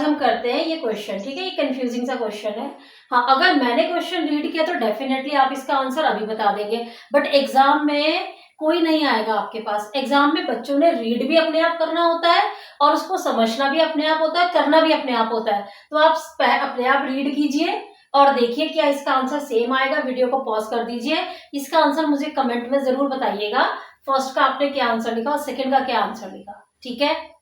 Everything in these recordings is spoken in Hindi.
हम करते हैं ये क्वेश्चन, ठीक है। ये कंफ्यूजिंग सा क्वेश्चन है। हाँ, अगर मैंने क्वेश्चन रीड किया तो डेफिनेटली आप इसका आंसर अभी बता देंगे, बट एग्जाम में कोई नहीं आएगा आपके पास। एग्जाम में बच्चों ने रीड भी अपने आप करना होता है और उसको समझना भी अपने आप होता है, करना भी अपने आप होता है। तो आप अपने आप रीड कीजिए और देखिए क्या इसका आंसर सेम आएगा। वीडियो को पॉज कर दीजिए, इसका आंसर मुझे कमेंट में जरूर बताइएगा। फर्स्ट का आपने क्या आंसर लिखा और सेकंड का क्या आंसर लिखा, ठीक है।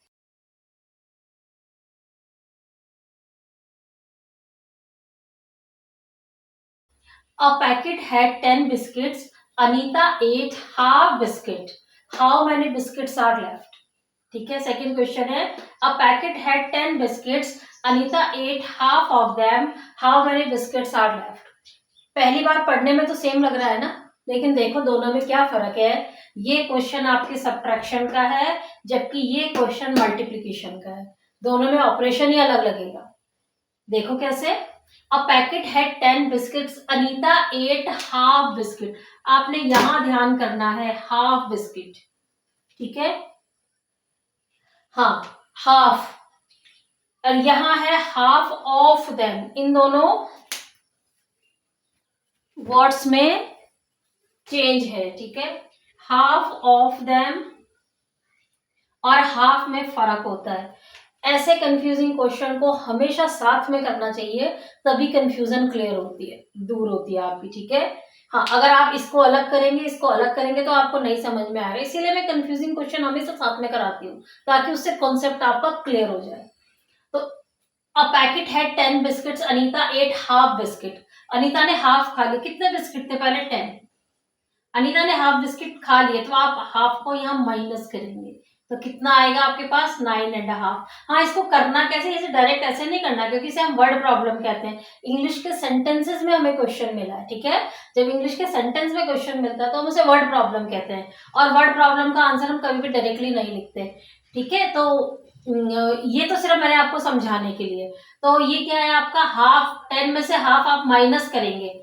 A packet had 10 biscuits. Anita ate half biscuit. How many biscuits are left? ठीक है, सेकंड क्वेश्चन है a packet had 10 biscuits, Anita ate half of them, how many biscuits are left. पहली बार पढ़ने में तो सेम लग रहा है ना, लेकिन देखो दोनों में क्या फर्क है। ये क्वेश्चन आपके सब्ट्रैक्शन का है, जबकि ये क्वेश्चन मल्टीप्लिकेशन का है। दोनों में ऑपरेशन ही अलग लगेगा। देखो कैसे, अ packet had 10 biscuits, Anita ate half biscuit. आपने यहां ध्यान करना है, हाफ बिस्किट, ठीक है। हाँ, हाफ, और यहां है हाफ ऑफ देम। इन दोनों वर्ड्स में चेंज है, ठीक है। हाफ ऑफ देम और हाफ में फर्क होता है। ऐसे कंफ्यूजिंग क्वेश्चन को हमेशा साथ में करना चाहिए, तभी कंफ्यूजन क्लियर होती है, दूर होती है आपकी, ठीक है। हाँ, अगर आप इसको अलग करेंगे, इसको अलग करेंगे तो आपको नहीं समझ में आएगा। इसीलिए मैं कंफ्यूजिंग क्वेश्चन हमेशा साथ में कराती हूँ, ताकि उससे कॉन्सेप्ट आपका क्लियर हो जाए। तो अ packet had 10 biscuits, Anita ate half biscuit. Anita ने हाफ खा लिया। कितने बिस्किट थे पहले? 10। अनीता ने हाफ बिस्किट खा लिए, तो आप हाफ को यहाँ माइनस करेंगे तो कितना आएगा आपके पास? 9.5। हाँ, इसको करना कैसे, इसे डायरेक्ट ऐसे नहीं करना, क्योंकि इसे हम वर्ड प्रॉब्लम कहते हैं। इंग्लिश के सेंटेंसेस में हमें क्वेश्चन मिला है, ठीक है। जब इंग्लिश के सेंटेंस में क्वेश्चन मिलता है तो हम उसे वर्ड प्रॉब्लम कहते हैं, और वर्ड प्रॉब्लम का आंसर हम कभी भी डायरेक्टली नहीं लिखते, ठीक है। तो ये तो सिर्फ मैंने आपको समझाने के लिए। तो ये क्या है आपका, हाफ, 10 में से हाफ आप माइनस करेंगे।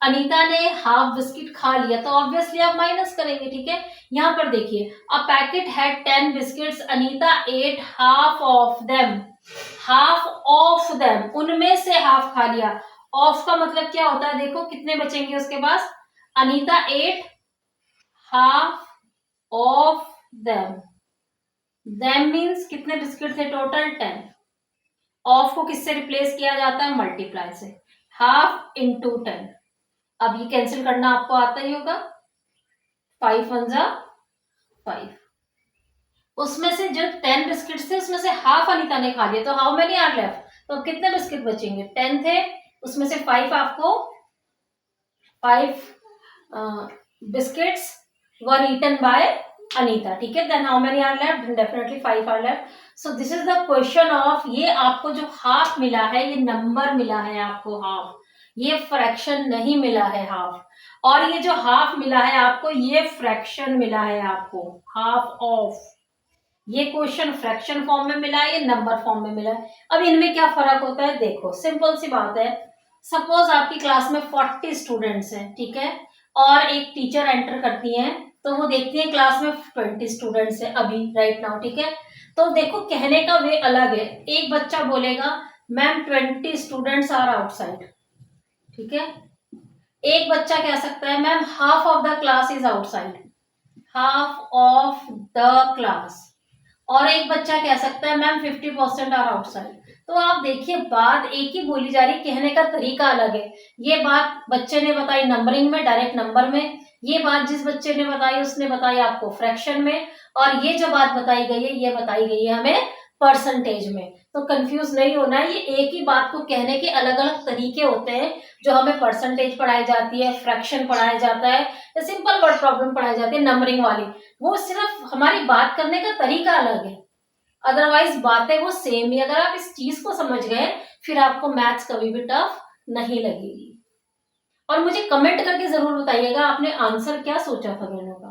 अनीता ने हाफ बिस्किट खा लिया, तो ऑब्वियसली आप माइनस करेंगे, ठीक है। यहाँ पर देखिए, अ packet had 10 biscuits, Anita ate half of them. Half of them, उनमें से हाफ खा लिया। ऑफ का मतलब क्या होता है, देखो कितने बचेंगे उसके पास। Anita ate half of them. Them means कितने बिस्किट थे टोटल? 10। ऑफ को किससे रिप्लेस किया जाता है? मल्टीप्लाई से। Half into 10। अब ये कैंसिल करना आपको आता ही होगा। 5 1 जा 5। उसमें से जो 10 बिस्किट थे उसमें से हाफ अनीता ने खा लिया, तो हाउ मेनी आर लेफ्ट? तो कितने बिस्किट बचेंगे? 10 थे, उसमें से 5 आपको 5 biscuits were eaten by Anita, ठीक है। Then how many are left? Definitely 5 are left. So this is the question of, ये आपको जो हाफ मिला है, ये नंबर मिला है आपको हाफ, ये फ्रैक्शन नहीं मिला है हाफ। और ये जो हाफ मिला है आपको, ये फ्रैक्शन मिला है आपको, हाफ ऑफ। ये क्वेश्चन फ्रैक्शन फॉर्म में मिला है, ये नंबर फॉर्म में मिला है। अब इनमें क्या फर्क होता है, देखो सिंपल सी बात है। सपोज आपकी क्लास में 40 स्टूडेंट्स हैं, ठीक है, और एक टीचर एंटर करती हैं, तो वो देखती है क्लास में 20 स्टूडेंट्स हैं अभी राइट नाउ, ठीक है। तो देखो कहने का वे अलग है। एक बच्चा बोलेगा मैम 20 स्टूडेंट्स आर आउटसाइड, ठीक है। एक बच्चा कह सकता है ma'am half of the class is outside, half of the class. और एक बच्चा कह सकता है मैम 50% आर आउटसाइड। तो आप देखिए, बात एक ही बोली जा रही, कहने का तरीका अलग है। ये बात बच्चे ने बताई नंबरिंग में, डायरेक्ट नंबर में। ये बात जिस बच्चे ने बताई उसने बताई आपको फ्रैक्शन में, और ये जो बात बताई गई है ये बताई गई है हमें परसेंटेज में। तो कंफ्यूज नहीं होना है, ये एक ही बात को कहने के अलग अलग तरीके होते हैं। जो हमें परसेंटेज पढ़ाई जाती है, फ्रैक्शन पढ़ाया जाता है, या सिंपल वर्ड प्रॉब्लम पढ़ाई जाती है नंबरिंग वाली, वो सिर्फ हमारी बात करने का तरीका अलग है, अदरवाइज बातें वो सेम ही। अगर आप इस चीज को समझ गए, फिर आपको मैथ्स कभी भी टफ नहीं लगेगी। और मुझे कमेंट करके जरूर बताइएगा आपने आंसर क्या सोचा था दोनों का।